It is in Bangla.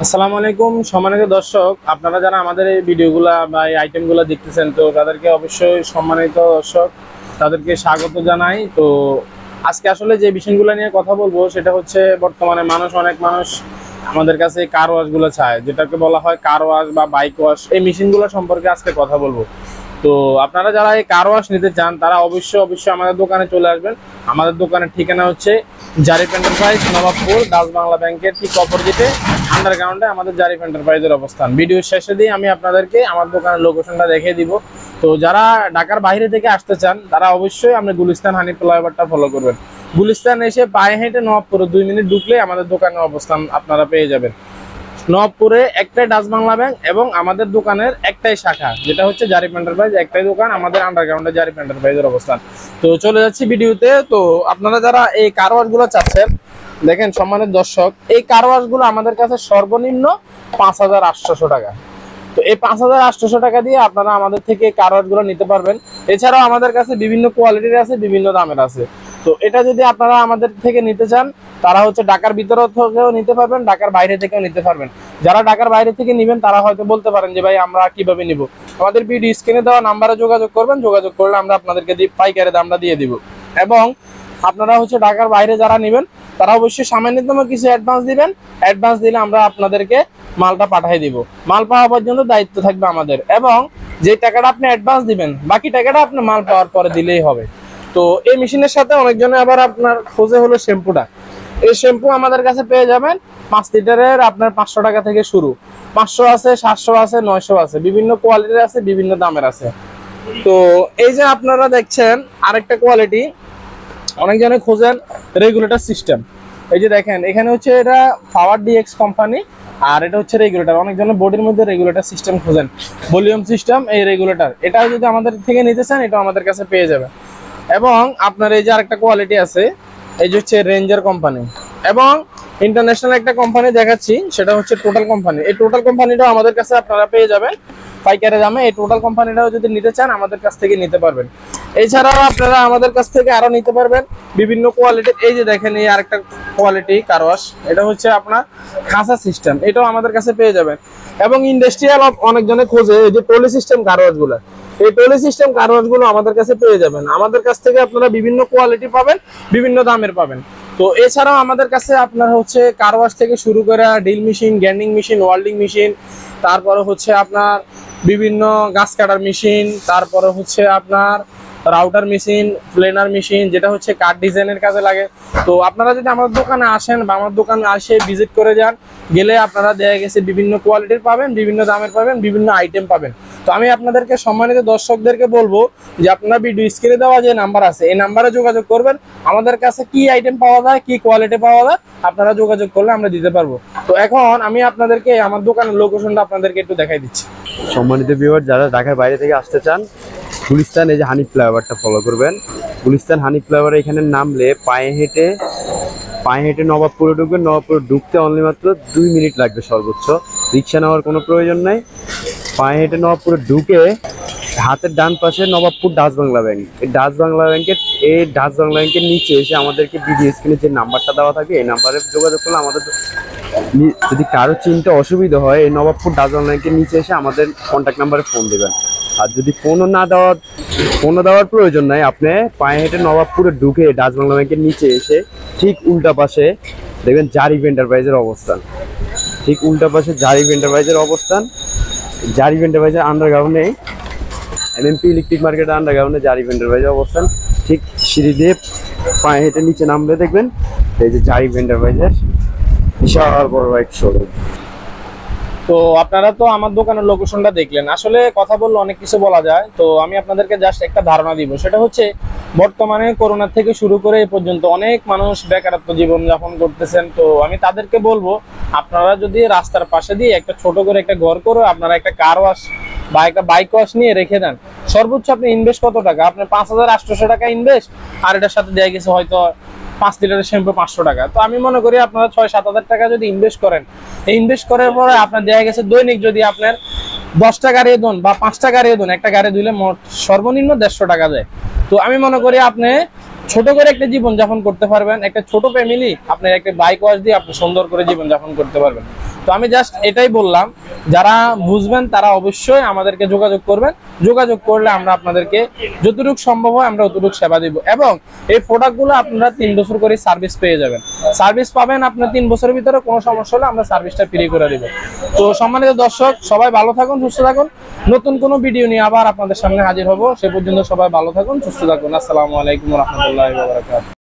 আসসালামু আলাইকুম সম্মানিত দর্শক, আপনারা যারা আমাদের এই ভিডিওগুলা বা এই আইটেমগুলো দেখতেছেন, তো তাদেরকে অবশ্যই সম্মানিত দর্শক তাদেরকে স্বাগত জানাই। তো আজকে আসলে যে বিষয়গুলো নিয়ে কথা বলবো সেটা হচ্ছে বর্তমানে অনেক মানুষ আমাদের কাছে কার ওয়াশগুলো চায়, যেটাকে বলা হয় কার ওয়াশ বা বাইক ওয়াশ। এই মেশিনগুলো সম্পর্কে আজকে কথা বলবো। তো আপনারা যারা এই কার ওয়াশ নিতে চান তারা অবশ্যই আমাদের দোকানে চলে আসবেন। আমাদের দোকানের ঠিকানা হচ্ছে জারিফ এন্টারপ্রাইজ, নবাবপুর, ডাচ বাংলা ব্যাংকের ঠিক অপোজিটে আন্ডারগ্রাউন্ডে আমাদের জারিফ এন্টারপ্রাইজের অবস্থান। ভিডিওর শেষে দিয়ে আমি আপনাদেরকে আমার দোকানের লোকেশনটা দেখিয়ে দিব। তো যারা ঢাকার বাইরে থেকে আসতে চান তারা অবশ্যই আপনি গুলিস্তান হানি ফ্লাইওভারটা ফলো করবেন। গুলিস্তান এসে পায়ে হেঁটে নবাবপুরে 2 মিনিট ঢুকলে আমাদের দোকানের অবস্থান আপনারা পেয়ে যাবেন। নবাবপুরে একটাই ডাচ বাংলা ব্যাংক এবং আমাদের দোকানের একটাই শাখা, যেটা হচ্ছে জারিফ এন্টারপ্রাইজ। একটাই দোকান, আমাদের আন্ডারগ্রাউন্ডে জারিফ এন্টারপ্রাইজের অবস্থান। তো চলে যাচ্ছি ভিডিওতে। তো আপনারা যারা এই কার ওয়াশ গুলো চাচ্ছেন, দেখেন সম্মানিত দর্শক, এই কার ওয়াশ গুলো আমাদের কাছে সর্বনিম্ন 5,800 টাকা। তো এই 5,800 টাকা দিয়ে আপনারা আমাদের থেকে কার ওয়াশ গুলো নিতে পারবেন। এছাড়াও আমাদের কাছে বিভিন্ন কোয়ালিটির আছে, বিভিন্ন দামের আছে। তো এটা যদি আপনারা আমাদের থেকে নিতে চান তারা হচ্ছে ঢাকার ভিতরে থেকেও নিতে পারবেন, ঢাকার বাইরে থেকেও নিতে পারবেন। যারা ঢাকার বাইরে থেকে নেবেন তারা হয়তো বলতে পারেন যে ভাই আমরা কিভাবে নিব। আমাদের ভিডিও স্ক্রিনে দেওয়া নাম্বারে যোগাযোগ করবেন, যোগাযোগ করলে আমরা আপনাদেরকে পাইকারি দামটা দিয়ে দিব। এবং আপনারা হচ্ছে ঢাকার বাইরে যারা নেবেন তারা অবশ্যই সামান্যতম কিছু অ্যাডভান্স দিবেন। অ্যাডভান্স দিলে আমরা আপনাদেরকে মালটা পাঠিয়ে দিব। মাল পাওয়া পর্যন্ত দায়িত্ব থাকবে আমাদের, এবং যে টাকাটা আপনি অ্যাডভান্স দিবেন বাকি টাকাটা আপনি মাল পাওয়ার পরে দিলেই হবে। তো এই মেশিনের সাথে অনেকজনে আবার আপনার খোঁজে হলো শ্যাম্পুটা। এই শ্যাম্পু আমাদের কাছে পেয়ে যাবেন 5 লিটারের, আপনার 500 টাকা থেকে শুরু। 500 আছে, 700 আছে, 900 আছে, বিভিন্ন কোয়ালিটির আছে, বিভিন্ন দামের আছে। তো এই যে আপনারা দেখছেন আরেকটা কোয়ালিটি, অনেকজনে খোঁজেন রেগুলেটর সিস্টেম। এই যে দেখেন এখানে হচ্ছে এটা পাওয়ার ডিএক্স কোম্পানি, আর এটা হচ্ছে রেগুলেটর। অনেকজনের বডির মধ্যে রেগুলেটর সিস্টেম খোঁজেন, ভলিউম সিস্টেম। এই রেগুলেটর এটা যদি আমাদের থেকে নিতে চান এটা আমাদের কাছে পেয়ে যাবে। এবং আপনার এই যে আরেকটা কোয়ালিটি আছে, এই যে হচ্ছে রেঞ্জার কোম্পানি। এবং ইন্টারন্যাশনাল একটা কোম্পানি দেখাচ্ছি, সেটা হচ্ছে টোটাল কোম্পানি। এই টোটাল কোম্পানিটাও আমাদের কাছে আপনারা পেয়ে যাবেন পাইকারি দামে। এই টোটাল কোম্পানিটাও যদি নিতে চান আমাদের কাছ থেকে নিতে পারবেন। এছাড়াও আপনারা আমাদের কাছ থেকে আরো নিতে পারবেন বিভিন্ন কোয়ালিটির। এই যে দেখেন এই আরেকটা কোয়ালিটি কার ওয়াশ, এটা হচ্ছে আপনার খাঁচা সিস্টেম, এটাও আমাদের কাছে পেয়ে যাবেন। এবং ইন্ডাস্ট্রিয়াল অনেকজনে খোঁজে এই যে টলি সিস্টেম কার ওয়াশ গুলো, এই টলি সিস্টেম কার ওয়াশ গুলো আমাদের কাছে পেয়ে যাবেন। আমাদের কাছ থেকে আপনারা বিভিন্ন কোয়ালিটি পাবেন, বিভিন্ন দামের পাবেন। তো এছাড়াও আমাদের কাছে আপনার হচ্ছে কার ওয়াশ থেকে শুরু করে drill machine, গ্যান্ডিং machine, welding machine, তারপরে হচ্ছে আপনার বিভিন্ন গাছ কাটার মেশিন, তারপরে হচ্ছে আপনার রাউটার মেশিন, প্লেনার মেশিন, যেটা হচ্ছে কার্ড ডিজাইনের কাজে লাগে। তো আপনারা যদি আমার দোকানে আসেন বা আমার দোকানে আসে ভিজিট করে যান, গেলে আপনারা দেখা গেছে বিভিন্ন কোয়ালিটির পাবেন, বিভিন্ন দামের পাবেন, বিভিন্ন আইটেম পাবেন। তো আমি আপনাদেরকে সম্মানিত দর্শকদেরকে বলবো যে আপনারা ভিডিও স্ক্রিনে দেওয়া যে নাম্বার আছে এই নাম্বারে যোগাযোগ করবেন। আমাদের কাছে কি আইটেম পাওয়া যায়, কি কোয়ালিটি পাওয়া যায়, আপনারা যোগাযোগ করলে আমরা দিতে পারবো। তো এখন আমি আপনাদেরকে আমার দোকানের লোকেশনটা আপনাদেরকে একটু দেখাই দিচ্ছি। সম্মানিত ভিউয়ার, যারা ঢাকার বাইরে থেকে আসতে চান, গুলিস্তান এই যে হানি ফ্লাইওভারটা ফলো করবেন। গুলিস্তান হানি ফ্লাইওভার এখানে নামলে পায়ে হেঁটে নবাবপুরে ঢুকবেন। নবাবপুরে ঢুকতে অনলি মাত্র 2 মিনিট লাগবে সর্বোচ্চ, রিক্সা নেওয়ার কোনো প্রয়োজন নাই। পায়ে হেঁটে নবাবপুরে ঢুকে হাতের ডান পাশে নবাবপুর ডাচ বাংলা ব্যাংক। এই ডাচ বাংলা ব্যাংকের নিচে এসে আমাদেরকে ভিডিও স্ক্রিনে যে নাম্বারটা দেওয়া থাকে এই নাম্বারে যোগাযোগ করলে আমাদের যদি কারো চিনতে অসুবিধা হয় এই নবাবপুর ডাচ বাংলা ব্যাংকের নিচে এসে আমাদের কন্ট্যাক্ট নাম্বারে ফোন দেবেন। আর যদি ফোনও দেওয়ার প্রয়োজন নাই, আপনি পায়ে হেঁটে নবাবপুরে ঢুকে ডাচ বাংলা ব্যাংকের নিচে এসে ঠিক উল্টা পাশে দেখবেন জারিফ এন্টারপ্রাইজের অবস্থান। ঠিক উল্টা পাশে জারিফ এন্টারপ্রাইজের অবস্থান। জারিফ এন্টারপ্রাইজের আন্ডারগ্রাউন্ডে এমএমপি ইলেকট্রিক মার্কেটের আন্ডারগ্রাউন্ডে জারিফ এন্টারপ্রাইজের অবস্থান। ঠিক সিঁড়ি দিয়ে পায়ে হেঁটে নিচে নামলে দেখবেন এই যে জারিফ এন্টারপ্রাইজের বিশাল বড় বাইক শোরুম। তো আপনারা তো আমার দোকানের লোকেশনটা দেখলেন, আসলে কথা বললে অনেক কিছু বলা যায়। তো আমি আপনাদেরকে জাস্ট একটা ধারণা দিব, সেটা হচ্ছে বর্তমানে করোনা থেকে শুরু করে এই পর্যন্ত অনেক মানুষ বেকারত্ব জীবন যাপন করতেছেন। তো আমি তাদেরকে বলবো আপনারা যদি রাস্তার পাশে দিয়ে একটা ছোট করে একটা ঘর করে আপনারা একটা কার ওয়াশ বা একটা বাইক ওয়াশ নিয়ে রেখে দেন, সর্বোচ্চ আপনি ইনভেস্ট কত টাকা? আপনার 5,800 টাকা ইনভেস্ট, আর এটার সাথে দেয়া গেছে হয়তো 5 লিটারের শ্যাম্পু 500 টাকা। তো আমি মনে করি আপনারা 6-7 হাজার টাকা যদি ইনভেস্ট করেন, এই ইনভেস্ট করার পরে আপনার দেখা গেছে দৈনিক যদি আপনার 10টা গাড়ি ধুন বা 5টা গাড়ি ধুন, একটা গাড়ি ধুইলে মোট সর্বনিম্ন 150 টাকা যায়। তো আমি মনে করি আপনি ছোট করে একটা জীবন যাপন করতে পারবেন, একটা ছোট ফ্যামিলি আপনার একটা বাইক ওয়াশ দিয়ে আপনি সুন্দর করে জীবন যাপন করতে পারবেন। তো আমি জাস্ট এটাই বললাম, যারা বুঝবেন তারা অবশ্যই আমাদেরকে যোগাযোগ করবেন। যোগাযোগ করলে আমরা আপনাদেরকে যতটুকু সম্ভব হয় আমরা ততটুকু সেবা দিব, এবং এই প্রোডাক্টগুলো আপনারা 3 বছর করে সার্ভিস পেয়ে যাবেন। সার্ভিস পাবেন আপনার 3 বছরের ভিতরে, কোনো সমস্যা হলে আমরা সার্ভিসটা ফ্রি করে দিব। তো সম্মানিত দর্শক, সবাই ভালো থাকুন, সুস্থ থাকুন। নতুন কোনো ভিডিও নিয়ে আবার আপনাদের সামনে হাজির হব। সে পর্যন্ত সবাই ভালো থাকুন, সুস্থ থাকুন। আসসালামু আলাইকুম ওয়া রাহমাতুল্লাহি ওয়া বারাকাতুহু।